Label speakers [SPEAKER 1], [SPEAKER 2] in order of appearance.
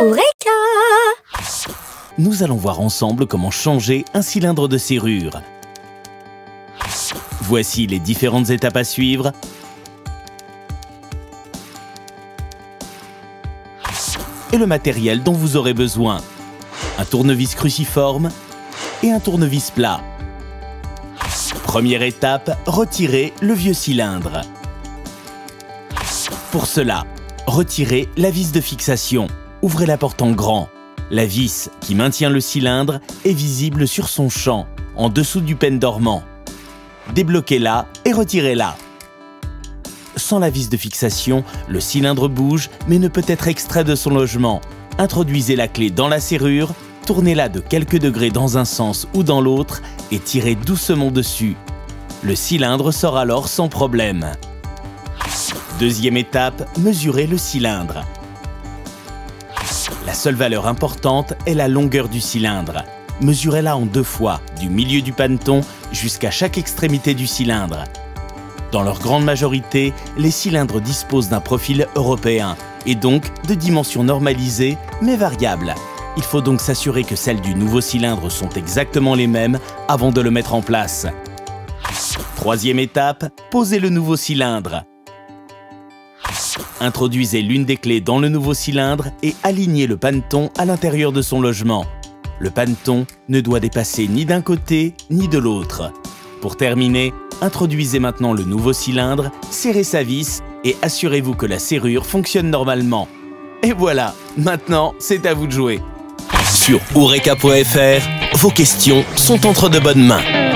[SPEAKER 1] Eureka!
[SPEAKER 2] Nous allons voir ensemble comment changer un cylindre de serrure. Voici les différentes étapes à suivre. Et le matériel dont vous aurez besoin. Un tournevis cruciforme et un tournevis plat. Première étape, retirer le vieux cylindre. Pour cela, retirez la vis de fixation. Ouvrez la porte en grand. La vis qui maintient le cylindre est visible sur son champ, en dessous du pêne dormant. Débloquez-la et retirez-la. Sans la vis de fixation, le cylindre bouge mais ne peut être extrait de son logement. Introduisez la clé dans la serrure, tournez-la de quelques degrés dans un sens ou dans l'autre et tirez doucement dessus. Le cylindre sort alors sans problème. Deuxième étape, mesurez le cylindre. La seule valeur importante est la longueur du cylindre. Mesurez-la en 2 fois, du milieu du paneton jusqu'à chaque extrémité du cylindre. Dans leur grande majorité, les cylindres disposent d'un profil européen et donc de dimensions normalisées mais variables. Il faut donc s'assurer que celles du nouveau cylindre sont exactement les mêmes avant de le mettre en place. Troisième étape, posez le nouveau cylindre. Introduisez l'une des clés dans le nouveau cylindre et alignez le paneton à l'intérieur de son logement. Le paneton ne doit dépasser ni d'un côté ni de l'autre. Pour terminer, introduisez maintenant le nouveau cylindre, serrez sa vis et assurez-vous que la serrure fonctionne normalement. Et voilà, maintenant c'est à vous de jouer. Sur Eureka.fr, vos questions sont entre de bonnes mains.